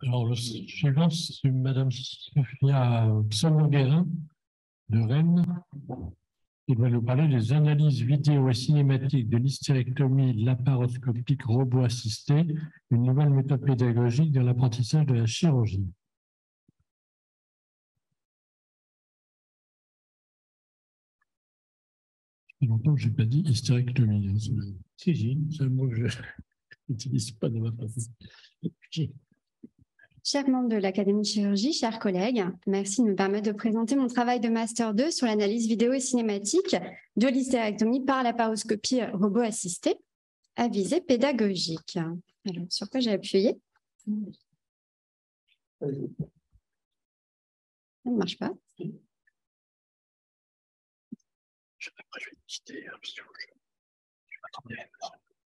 Alors, le suivant, c'est Madame Sophia Psalmo-Guérin de Rennes, qui va nous parler des analyses vidéo et cinématiques de l'hystérectomie laparoscopique robot assistée, une nouvelle méthode pédagogique dans l'apprentissage de la chirurgie. Ça fait longtemps que je n'ai pas dit hystérectomie. Si, c'est un mot que je n'utilise pas dans ma pratique. Chers membres de l'Académie de chirurgie, chers collègues, merci de me permettre de présenter mon travail de Master 2 sur l'analyse vidéo et cinématique de l'hystérectomie par laparoscopie robot assistée à visée pédagogique. Alors, sur quoi j'ai appuyé? Ça ne marche pas. Après, je vais quitter.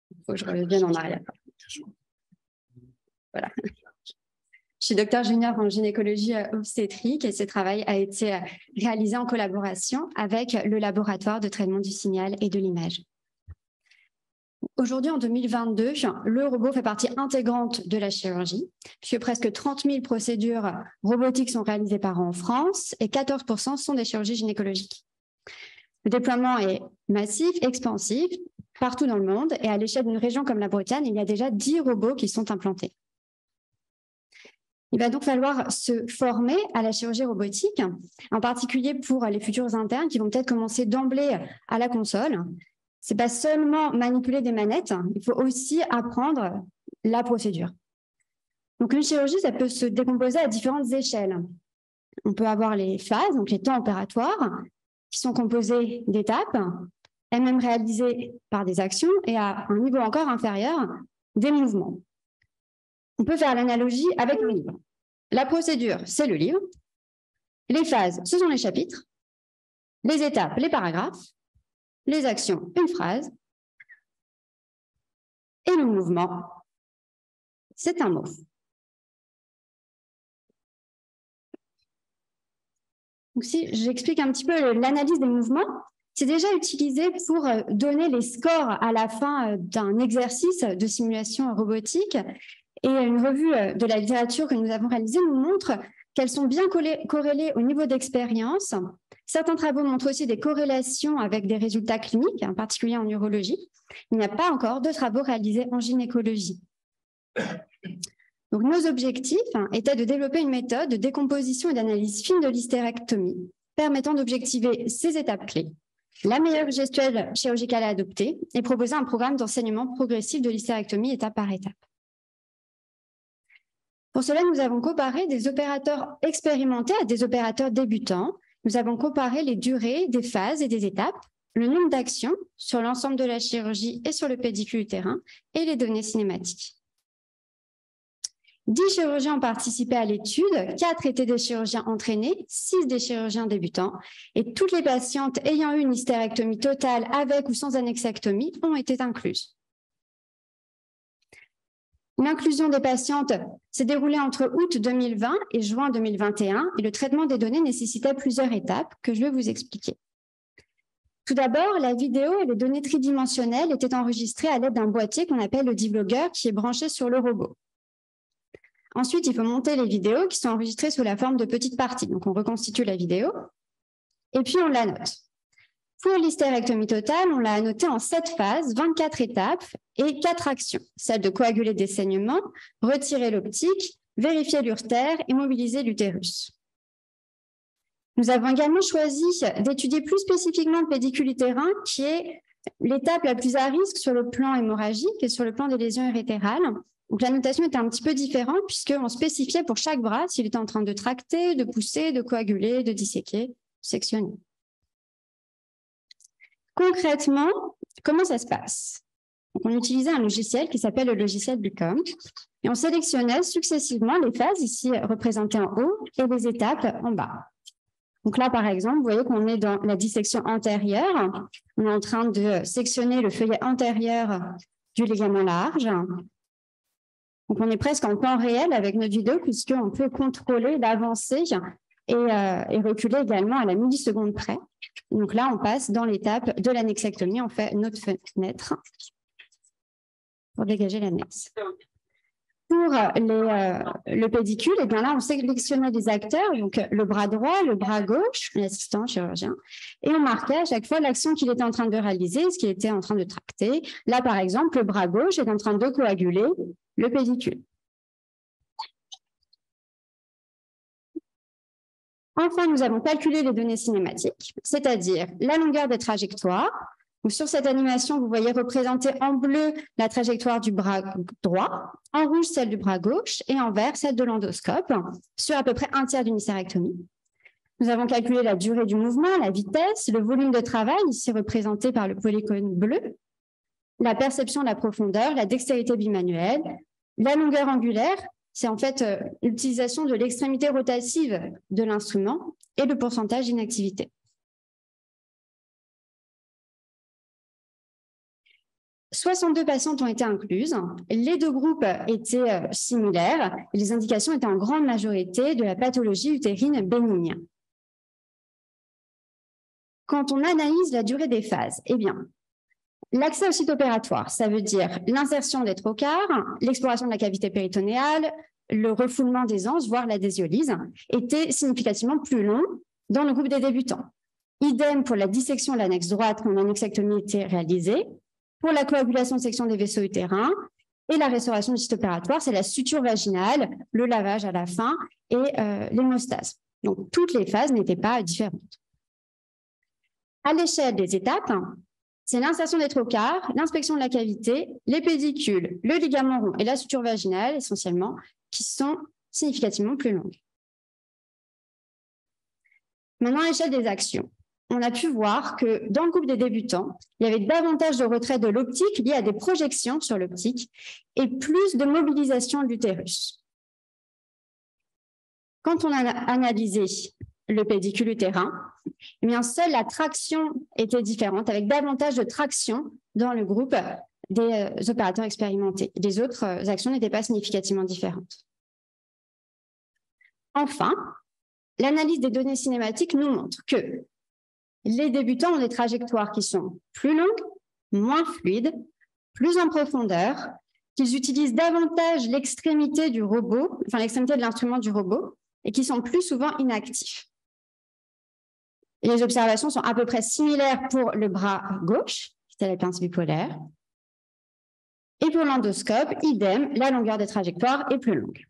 Il faut que je revienne en arrière. Voilà. Je suis docteur junior en gynécologie obstétrique et ce travail a été réalisé en collaboration avec le laboratoire de traitement du signal et de l'image. Aujourd'hui, en 2022, le robot fait partie intégrante de la chirurgie, puisque presque 30 000 procédures robotiques sont réalisées par an en France et 14% sont des chirurgies gynécologiques. Le déploiement est massif, expansif, partout dans le monde, et à l'échelle d'une région comme la Bretagne, il y a déjà 10 robots qui sont implantés. Il va donc falloir se former à la chirurgie robotique, en particulier pour les futurs internes qui vont peut-être commencer d'emblée à la console. Ce n'est pas seulement manipuler des manettes, il faut aussi apprendre la procédure. Donc une chirurgie, ça peut se décomposer à différentes échelles. On peut avoir les phases, donc les temps opératoires, qui sont composés d'étapes, elles-mêmes réalisées par des actions, et à un niveau encore inférieur, des mouvements. On peut faire l'analogie avec le livre. La procédure, c'est le livre. Les phases, ce sont les chapitres. Les étapes, les paragraphes. Les actions, une phrase. Et le mouvement, c'est un mot. Donc, si j'explique un petit peu l'analyse des mouvements, c'est déjà utilisé pour donner les scores à la fin d'un exercice de simulation robotique. Et une revue de la littérature que nous avons réalisée nous montre qu'elles sont bien corrélées au niveau d'expérience. Certains travaux montrent aussi des corrélations avec des résultats cliniques, en particulier en neurologie. Il n'y a pas encore de travaux réalisés en gynécologie. Donc, nos objectifs étaient de développer une méthode de décomposition et d'analyse fine de l'hystérectomie, permettant d'objectiver ces étapes clés, la meilleure gestuelle chirurgicale à adopter et proposer un programme d'enseignement progressif de l'hystérectomie étape par étape. Pour cela, nous avons comparé des opérateurs expérimentés à des opérateurs débutants. Nous avons comparé les durées des phases et des étapes, le nombre d'actions sur l'ensemble de la chirurgie et sur le pédicule utérin et les données cinématiques. 10 chirurgiens ont participé à l'étude, 4 étaient des chirurgiens entraînés, 6 des chirurgiens débutants et toutes les patientes ayant eu une hystérectomie totale avec ou sans annexectomie ont été incluses. L'inclusion des patientes s'est déroulée entre août 2020 et juin 2021 et le traitement des données nécessitait plusieurs étapes que je vais vous expliquer. Tout d'abord, la vidéo et les données tridimensionnelles étaient enregistrées à l'aide d'un boîtier qu'on appelle le debugger qui est branché sur le robot. Ensuite, il faut monter les vidéos qui sont enregistrées sous la forme de petites parties. Donc, on reconstitue la vidéo et puis on la note. Pour l'hystérectomie totale, on l'a annotée en 7 phases, 24 étapes et 4 actions. Celle de coaguler des saignements, retirer l'optique, vérifier l'urtère et mobiliser l'utérus. Nous avons également choisi d'étudier plus spécifiquement le pédicule utérin, qui est l'étape la plus à risque sur le plan hémorragique et sur le plan des lésions urétérales. Donc, la notation était un petit peu différente puisqu'on spécifiait pour chaque bras s'il était en train de tracter, de pousser, de coaguler, de disséquer, de sectionner. Concrètement, comment ça se passe? Donc, on utilisait un logiciel qui s'appelle le logiciel Bucom et on sélectionnait successivement les phases ici représentées en haut et les étapes en bas. Donc là, par exemple, vous voyez qu'on est dans la dissection antérieure. On est en train de sectionner le feuillet antérieur du ligament large. Donc, on est presque en temps réel avec notre vidéo puisqu'on peut contrôler l'avancée et reculer également à la milliseconde près. Donc là, on passe dans l'étape de l'annexectomie. On fait notre fenêtre pour dégager l'annexe. Pour le pédicule, eh bien là, on sélectionnait des acteurs, donc le bras droit, le bras gauche, l'assistant chirurgien, et on marquait à chaque fois l'action qu'il était en train de réaliser, ce qu'il était en train de tracter. Là, par exemple, le bras gauche est en train de coaguler le pédicule. Enfin, nous avons calculé les données cinématiques, c'est-à-dire la longueur des trajectoires. Donc, sur cette animation, vous voyez représenter en bleu la trajectoire du bras droit, en rouge celle du bras gauche et en vert celle de l'endoscope, sur à peu près un tiers d'une hystérectomie. Nous avons calculé la durée du mouvement, la vitesse, le volume de travail, ici représenté par le polygone bleu, la perception de la profondeur, la dextérité bimanuelle, la longueur angulaire, c'est en fait l'utilisation de l'extrémité rotative de l'instrument et le pourcentage d'inactivité. « 62 patientes ont été incluses. Les deux groupes étaient similaires et les indications étaient en grande majorité de la pathologie utérine bénigne. Quand on analyse la durée des phases, eh bien, l'accès au site opératoire, ça veut dire l'insertion des trocars, l'exploration de la cavité péritonéale, le refoulement des anses, voire la désiolyse, était significativement plus long dans le groupe des débutants. Idem pour la dissection de l'annexe droite quand l'annexectomie était réalisée. Pour la coagulation de section des vaisseaux utérins et la restauration du site opératoire, c'est la suture vaginale, le lavage à la fin et l'hémostase. Donc, toutes les phases n'étaient pas différentes. À l'échelle des étapes, c'est l'insertion des trocars, l'inspection de la cavité, les pédicules, le ligament rond et la suture vaginale, essentiellement, qui sont significativement plus longues. Maintenant, à l'échelle des actions, on a pu voir que dans le groupe des débutants, il y avait davantage de retrait de l'optique lié à des projections sur l'optique et plus de mobilisation de l'utérus. Quand on a analysé le pédicule utérin, eh bien, seule la traction était différente, avec davantage de traction dans le groupe des opérateurs expérimentés. Les autres actions n'étaient pas significativement différentes. Enfin, l'analyse des données cinématiques nous montre que les débutants ont des trajectoires qui sont plus longues, moins fluides, plus en profondeur, qu'ils utilisent davantage l'extrémité du robot, enfin l'extrémité de l'instrument du robot, et qui sont plus souvent inactifs. Et les observations sont à peu près similaires pour le bras gauche, qui est la pince bipolaire, et pour l'endoscope, idem, la longueur des trajectoires est plus longue.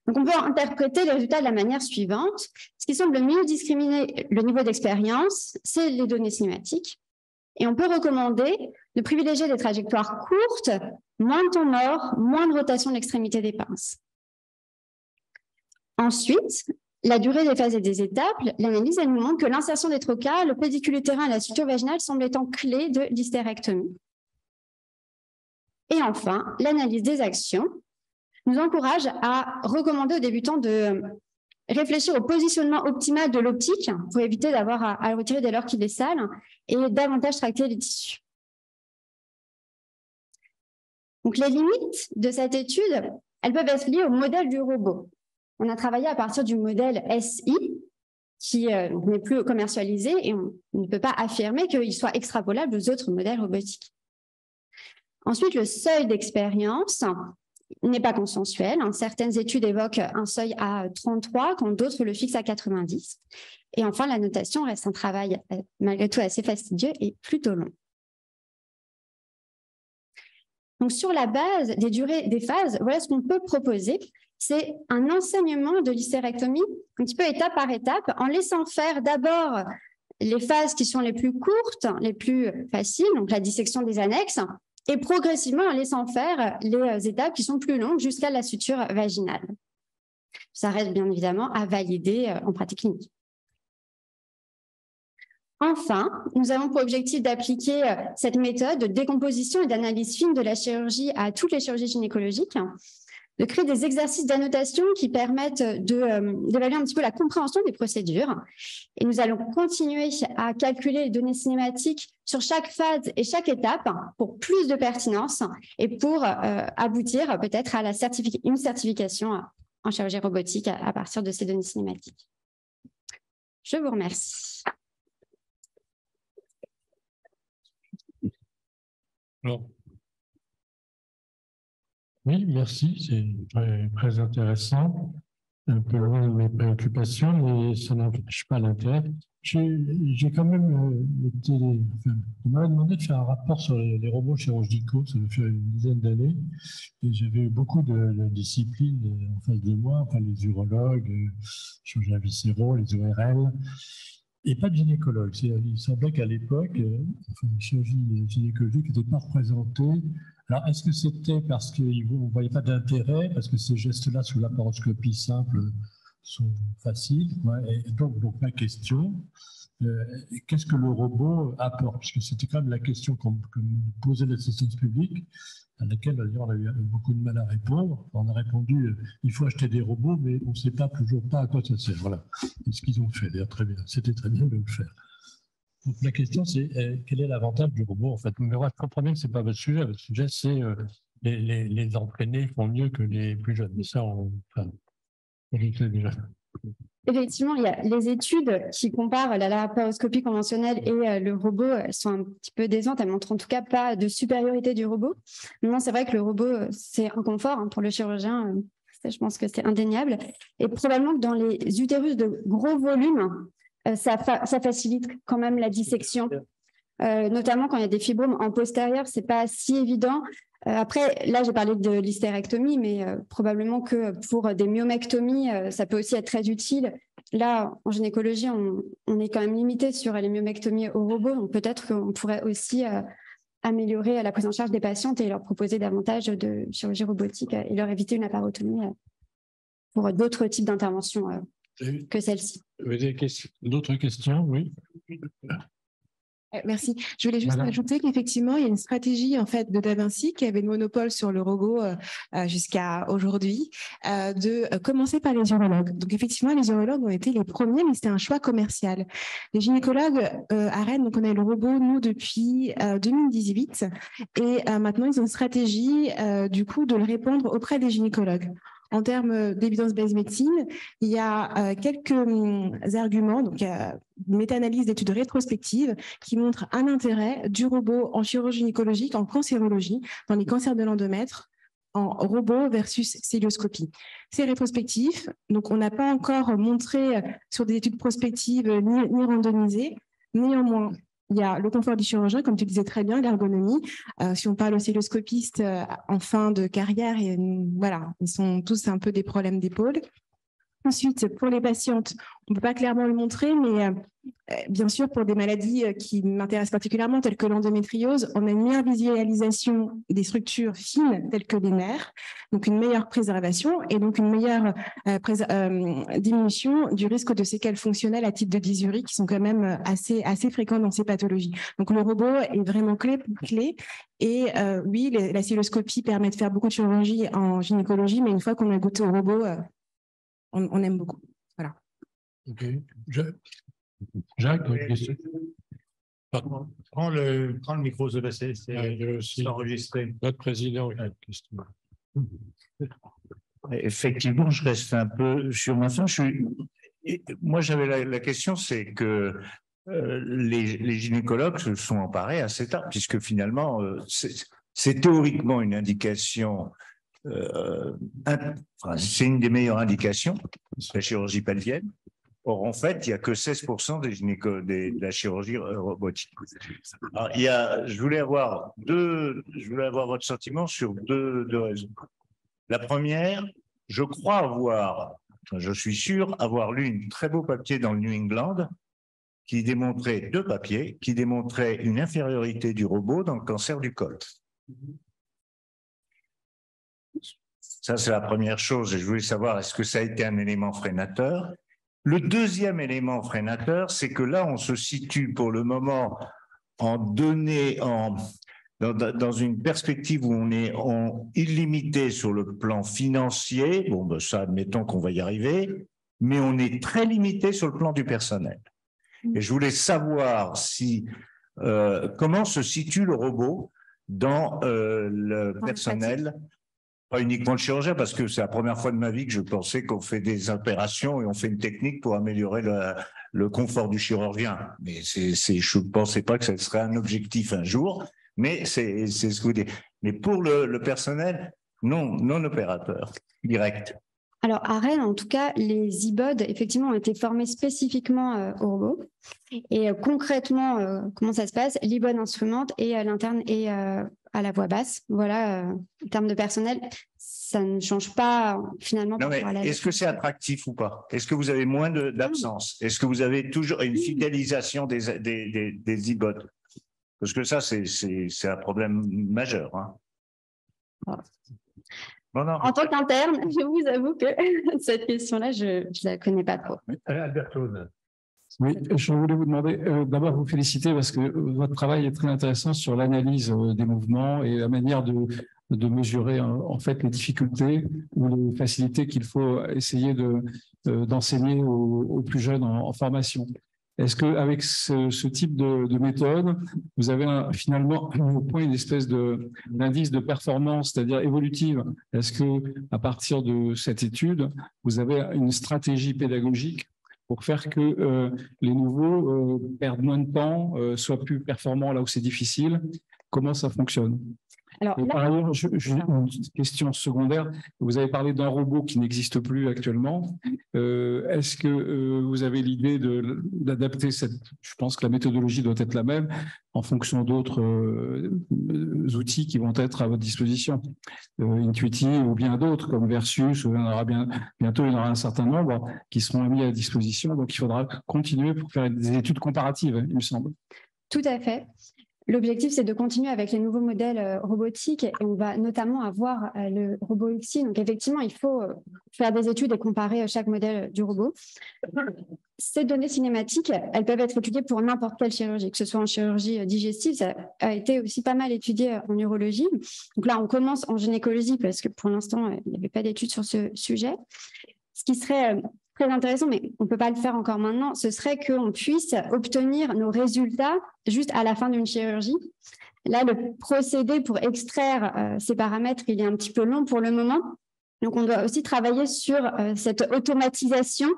Donc, on peut interpréter les résultats de la manière suivante. Ce qui semble mieux discriminer le niveau d'expérience, c'est les données cinématiques. Et on peut recommander de privilégier des trajectoires courtes, moins de temps mort, moins de rotation de l'extrémité des pinces. Ensuite, la durée des phases et des étapes, l'analyse, elle nous montre que l'insertion des trocars, le pédicule utérin et la suture vaginale semblent étant clés de l'hystérectomie. Et enfin, l'analyse des actions nous encourage à recommander aux débutants de réfléchir au positionnement optimal de l'optique pour éviter d'avoir à le retirer dès lors qu'il est sale et davantage tracter les tissus. Donc, les limites de cette étude, elles peuvent être liées au modèle du robot. On a travaillé à partir du modèle SI qui n'est plus commercialisé et on ne peut pas affirmer qu'il soit extrapolable aux autres modèles robotiques. Ensuite, le seuil d'expérience n'est pas consensuel. Certaines études évoquent un seuil à 33, quand d'autres le fixent à 90. Et enfin, la notation reste un travail malgré tout assez fastidieux et plutôt long. Donc, sur la base des durées des phases, voilà ce qu'on peut proposer. C'est un enseignement de l'hystérectomie, un petit peu étape par étape, en laissant faire d'abord les phases qui sont les plus courtes, les plus faciles, donc la dissection des annexes, et progressivement en laissant faire les étapes qui sont plus longues jusqu'à la suture vaginale. Ça reste bien évidemment à valider en pratique clinique. Enfin, nous avons pour objectif d'appliquer cette méthode de décomposition et d'analyse fine de la chirurgie à toutes les chirurgies gynécologiques, de créer des exercices d'annotation qui permettent d'évaluer un petit peu la compréhension des procédures. Et nous allons continuer à calculer les données cinématiques sur chaque phase et chaque étape pour plus de pertinence et pour aboutir peut-être à une certification en chirurgie robotique à partir de ces données cinématiques. Je vous remercie. Alors, Oui, merci, c'est très intéressant. Un peu loin de mes préoccupations, mais ça n'empêche pas l'intérêt. J'ai quand même été. Enfin, on m'avait demandé de faire un rapport sur les robots chirurgicaux, ça fait une dizaine d'années, et j'avais eu beaucoup de disciplines en face de moi, enfin les urologues, chirurgiens viscéraux, les ORL, et pas de gynécologue. Il semblait qu'à l'époque, enfin, les chirurgies gynécologiques n'étaient pas représentées. Alors, est-ce que c'était parce qu'on ne voyait pas d'intérêt, parce que ces gestes-là sous laparoscopie simple sont faciles, ouais, et donc ma question, qu'est-ce que le robot apporte? Puisque c'était quand même la question que nous posait l'assistance publique, à laquelle d'ailleurs on a eu beaucoup de mal à répondre. On a répondu, il faut acheter des robots, mais on ne sait toujours pas à quoi ça sert. Voilà, c'est ce qu'ils ont fait, d'ailleurs très bien. C'était très bien de le faire. Donc, la question, c'est quel est l'avantage du robot en fait? Mais je comprends bien que ce n'est pas votre sujet, c'est les entraînés font mieux que les plus jeunes. Mais ça, on le sait déjà. Effectivement, il y a les études qui comparent la laparoscopie conventionnelle et le robot, elles sont un petit peu décevantes. Elles montrent en tout cas pas de supériorité du robot. Maintenant, c'est vrai que le robot, c'est un confort pour le chirurgien. Je pense que c'est indéniable. Et probablement que dans les utérus de gros volume, ça facilite quand même la dissection. Notamment quand il y a des fibromes en postérieur, c'est pas si évident. Après, là, j'ai parlé de l'hystérectomie, mais probablement que pour des myomectomies, ça peut aussi être très utile. Là, en gynécologie, on est quand même limité sur les myomectomies au robot, donc peut-être qu'on pourrait aussi améliorer la prise en charge des patientes et leur proposer davantage de chirurgie robotique et leur éviter une laparotomie pour d'autres types d'interventions que celle-ci. Vous avez d'autres questions? Oui. Merci. Je voulais juste rajouter qu'effectivement, il y a une stratégie en fait de Da Vinci qui avait le monopole sur le robot jusqu'à aujourd'hui, de commencer par les urologues. Donc effectivement, les urologues ont été les premiers, mais c'était un choix commercial. Les gynécologues à Rennes, donc on a le robot nous depuis 2018, et maintenant ils ont une stratégie du coup de le répondre auprès des gynécologues. En termes d'évidence-based médecine, il y a quelques arguments, donc une méta-analyse d'études rétrospectives qui montrent un intérêt du robot en chirurgie gynécologique, en cancérologie, dans les cancers de l'endomètre, en robot versus célioscopie. C'est rétrospectif, donc on n'a pas encore montré sur des études prospectives ni randomisées. Néanmoins, il y a le confort du chirurgien, comme tu disais très bien, l'ergonomie. Si on parle aux célioscopistes en fin de carrière, et, voilà, ils sont tous un peu des problèmes d'épaule. Ensuite, pour les patientes, on ne peut pas clairement le montrer, mais bien sûr, pour des maladies qui m'intéressent particulièrement, telles que l'endométriose, on a une meilleure visualisation des structures fines, telles que les nerfs, donc une meilleure préservation et donc une meilleure diminution du risque de séquelles fonctionnelles à titre de dysurie, qui sont quand même assez fréquentes dans ces pathologies. Donc le robot est vraiment clé. Et oui, la célioscopie permet de faire beaucoup de chirurgie en gynécologie, mais une fois qu'on a goûté au robot, on aime beaucoup. Voilà. OK. Jacques, une question? Prends le micro, Sébastien, c'est enregistré. Notre président, il a une question. Effectivement, je reste un peu sur ma fin. Moi, j'avais la question, c'est que les gynécologues se sont emparés assez tard, puisque finalement, c'est théoriquement une indication. C'est une des meilleures indications, la chirurgie pelvienne. Or, en fait, il n'y a que 16% de la chirurgie robotique. Alors, je voulais avoir votre sentiment sur deux raisons. La première, je suis sûr avoir lu un très beau papier dans le New England deux papiers qui démontraient une infériorité du robot dans le cancer du col. Ça, c'est la première chose. Et je voulais savoir, est-ce que ça a été un élément freinateur? Le deuxième élément freinateur, c'est que là, on se situe pour le moment dans une perspective où on est illimité sur le plan financier. Bon, ben ça, admettons qu'on va y arriver, mais on est très limité sur le plan du personnel. Et je voulais savoir comment se situe le robot dans le personnel. Pas uniquement le chirurgien, parce que c'est la première fois de ma vie que je pensais qu'on fait des opérations et on fait une technique pour améliorer le confort du chirurgien. Mais je ne pensais pas que ce serait un objectif un jour, mais c'est ce que vous dites. Mais pour le personnel, non opérateurs, directs. Alors, à Rennes, en tout cas, les e-bods, effectivement, ont été formés spécifiquement au robot. Et concrètement, comment ça se passe? L'e-bod instrumente et à l'interne et à la voix basse. Voilà, en termes de personnel, ça ne change pas finalement. Non, mais est-ce que c'est attractif ou pas? Est-ce que vous avez moins d'absence? Est-ce que vous avez toujours une fidélisation des e-bods? Parce que ça, c'est un problème majeur. Hein. Non. En tant qu'interne, je vous avoue que cette question-là, je ne la connais pas trop. Alberto. Oui, je voulais vous demander, d'abord vous féliciter parce que votre travail est très intéressant sur l'analyse des mouvements et la manière de mesurer en fait les difficultés ou les facilités qu'il faut essayer d'enseigner aux plus jeunes en formation. Est-ce qu'avec ce type de méthode, vous avez finalement au point une espèce d'indice de performance, c'est-à-dire évolutive? Est-ce qu'à partir de cette étude, vous avez une stratégie pédagogique pour faire que les nouveaux perdent moins de temps, soient plus performants là où c'est difficile? Comment ça fonctionne? Alors, là, par ailleurs, une question secondaire. Vous avez parlé d'un robot qui n'existe plus actuellement. Est-ce que vous avez l'idée d'adapter cette... Je pense que la méthodologie doit être la même en fonction d'autres outils qui vont être à votre disposition. Intuitive ou bien d'autres comme Versus, bientôt il y en aura un certain nombre qui seront mis à disposition. Donc il faudra continuer pour faire des études comparatives, il me semble. Tout à fait. L'objectif, c'est de continuer avec les nouveaux modèles robotiques et on va notamment avoir le robot XI. Donc, effectivement, il faut faire des études et comparer chaque modèle du robot. Ces données cinématiques, elles peuvent être étudiées pour n'importe quelle chirurgie, que ce soit en chirurgie digestive, ça a été aussi pas mal étudié en urologie. Donc là, on commence en gynécologie parce que pour l'instant, il n'y avait pas d'études sur ce sujet. Ce qui serait très intéressant, mais on ne peut pas le faire encore maintenant, ce serait qu'on puisse obtenir nos résultats juste à la fin d'une chirurgie. Là, le procédé pour extraire ces paramètres, il est un petit peu long pour le moment. Donc, on doit aussi travailler sur cette automatisation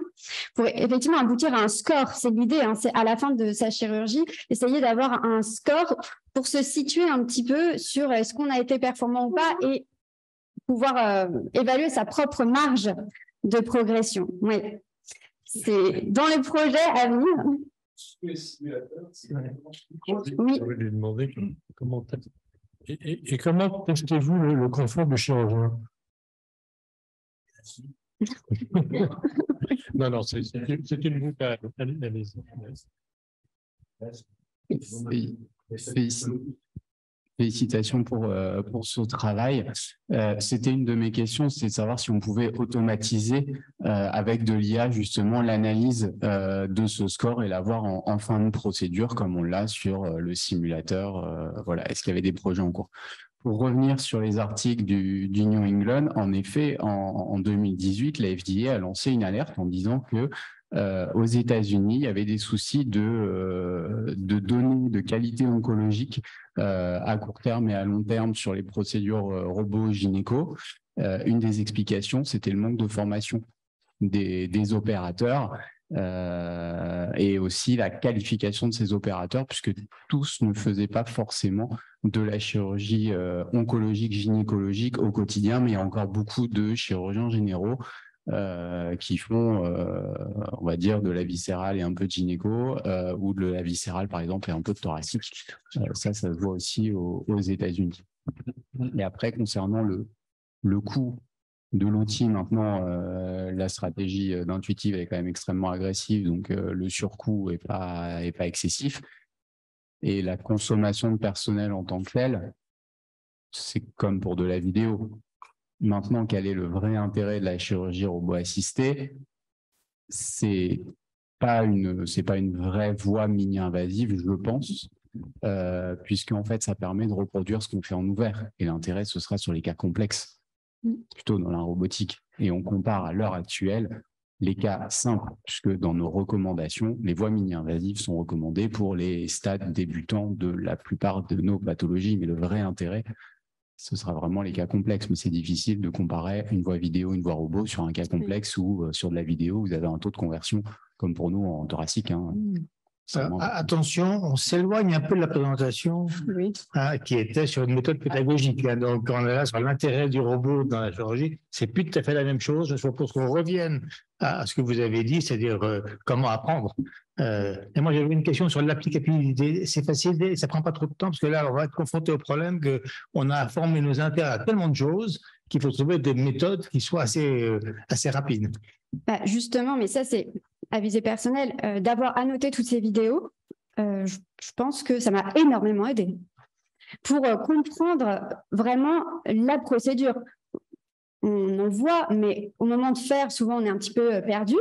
pour effectivement aboutir à un score. C'est l'idée, hein, c'est à la fin de sa chirurgie, essayer d'avoir un score pour se situer un petit peu sur est-ce qu'on a été performant ou pas et pouvoir évaluer sa propre marge de progression. Oui, c'est dans les projets à venir. Oui. Je vais lui demander comment et comment testez-vous le confort du chirurgien? Non, c'est une boucle. Félicitations pour ce travail. C'était une de mes questions, c'est de savoir si on pouvait automatiser avec de l'IA justement l'analyse de ce score et l'avoir en fin de procédure comme on l'a sur le simulateur. Voilà. Est-ce qu'il y avait des projets en cours? Pour revenir sur les articles du New England, en effet, en 2018, la FDA a lancé une alerte en disant que aux États-Unis, il y avait des soucis de données de qualité oncologique à court terme et à long terme sur les procédures robo-gynéco. Une des explications, c'était le manque de formation des opérateurs et aussi la qualification de ces opérateurs, puisque tous ne faisaient pas forcément de la chirurgie oncologique, gynécologique au quotidien, mais il y a encore beaucoup de chirurgiens généraux qui font, on va dire, de la viscérale et un peu de gynéco, ou de la viscérale, par exemple, et un peu de thoracique. Ça se voit aussi aux États-Unis. Et après, concernant le coût de l'outil, maintenant, la stratégie d'Intuitive est quand même extrêmement agressive, donc le surcoût n'est pas excessif. Et la consommation de personnel en tant que telle, c'est comme pour de la vidéo. Maintenant, quel est le vrai intérêt de la chirurgie robot-assistée? C'est pas une vraie voie mini-invasive, je pense, puisqu'en fait, ça permet de reproduire ce qu'on fait en ouvert. Et l'intérêt, ce sera sur les cas complexes, plutôt dans la robotique. Et on compare à l'heure actuelle les cas simples, puisque dans nos recommandations, les voies mini-invasives sont recommandées pour les stades débutants de la plupart de nos pathologies. Mais le vrai intérêt, ce sera vraiment les cas complexes. Mais c'est difficile de comparer une voie vidéo, une voie robot sur un cas complexe ou sur de la vidéo, vous avez un taux de conversion, comme pour nous en thoracique, hein, Attention, on s'éloigne un peu de la présentation qui était sur une méthode pédagogique. Donc, on est là sur l'intérêt du robot dans la chirurgie. C'est plus tout à fait la même chose. Je propose qu'on revienne à ce que vous avez dit, c'est-à-dire comment apprendre. Et moi, j'avais une question sur l'applicabilité. C'est facile, ça prend pas trop de temps parce que là, on va être confronté au problème qu'on a formé nos intérêts à tellement de choses qu'il faut trouver des méthodes qui soient assez rapides. Justement, mais ça, c'est à visée personnelle. D'avoir annoté toutes ces vidéos, je pense que ça m'a énormément aidé pour comprendre vraiment la procédure. On en voit, mais au moment de faire, souvent, on est un petit peu perdu.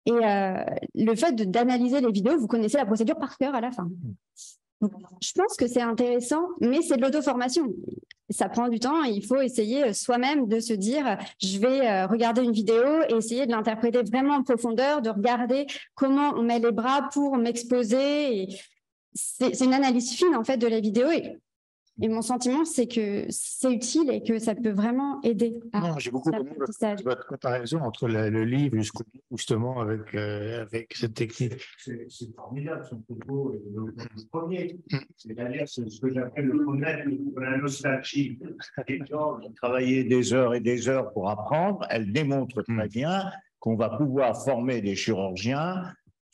Et le fait d'analyser les vidéos, vous connaissez la procédure par cœur à la fin. Donc, je pense que c'est intéressant, mais c'est de l'auto-formation. Ça prend du temps et il faut essayer soi-même de se dire je vais regarder une vidéo et essayer de l'interpréter vraiment en profondeur, de regarder comment on met les bras pour m'exposer. C'est une analyse fine en fait de la vidéo et mon sentiment c'est que c'est utile et que ça peut vraiment aider. Non, j'ai beaucoup aimé votre comparaison entre le livre justement avec cette technique. C'est formidable son propos, le premier. C'est-à-dire ce que j'appelle le connaître pour la nostalgie. Les gens ont travaillé des heures et des heures pour apprendre. Elle démontre très bien qu'on va pouvoir former des chirurgiens.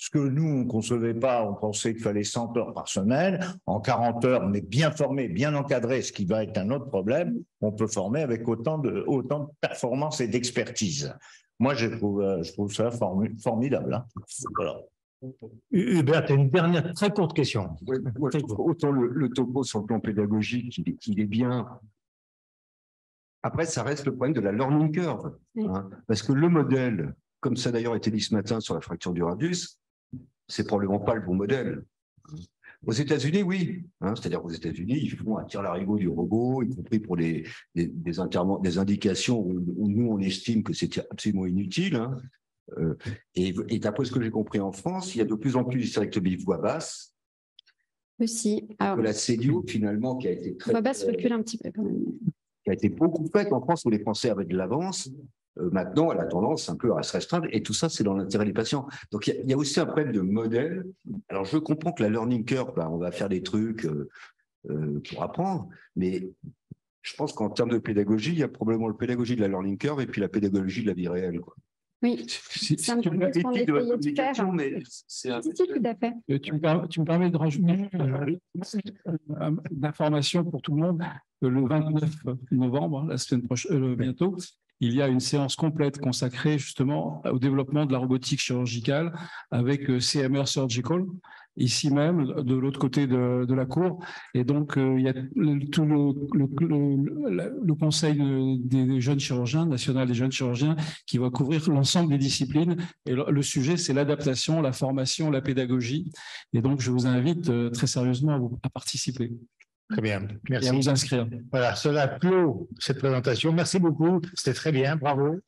Ce que nous, on ne concevait pas, on pensait qu'il fallait 100 heures par semaine. En 40 heures, mais bien formé, bien encadré, ce qui va être un autre problème, on peut former avec autant de performance et d'expertise. Moi, je trouve ça formidable. Hein. Voilà. Hubert, tu as une dernière très courte question. Oui, autant le topo sur le plan pédagogique, il est bien. Après, ça reste le problème de la learning curve. Hein, parce que le modèle, comme ça d'ailleurs a été dit ce matin sur la fracture du radius, c'est probablement pas le bon modèle. Aux États-Unis, oui. Hein, c'est-à-dire qu'aux États-Unis, ils font un tir-larigot du robot, y compris pour des indications où nous, on estime que c'est absolument inutile. Hein. Et d'après ce que j'ai compris en France, il y a de plus en plus d'hystérectomie voix basse. Aussi. Alors, que la cellule, finalement, qui a été très... Voix basse recule un petit peu quand même. Qui a été beaucoup faite en France où les Français avaient de l'avance. Maintenant, elle a tendance un peu à se restreindre, et tout ça, c'est dans l'intérêt des patients. Donc, il y a aussi un problème de modèle. Alors, je comprends que la learning curve, on va faire des trucs pour apprendre, mais je pense qu'en termes de pédagogie, il y a probablement la pédagogie de la learning curve et puis la pédagogie de la vie réelle. Quoi. Oui, c'est un peu ce qu'on essayait de faire. Mais si, tout à fait. Tu me permets de rajouter d'information pour tout le monde. Le 29 novembre, la semaine prochaine, bientôt, il y a une séance complète consacrée justement au développement de la robotique chirurgicale avec CMR Surgical, ici même, de l'autre côté de la cour. Et donc, il y a tout le conseil des jeunes chirurgiens, national des jeunes chirurgiens, qui va couvrir l'ensemble des disciplines. Et le sujet, c'est l'adaptation, la formation, la pédagogie. Et donc, je vous invite très sérieusement à participer. Très bien, merci. Et à vous inscrire. Voilà, cela clôt cette présentation. Merci beaucoup, c'était très bien, bravo.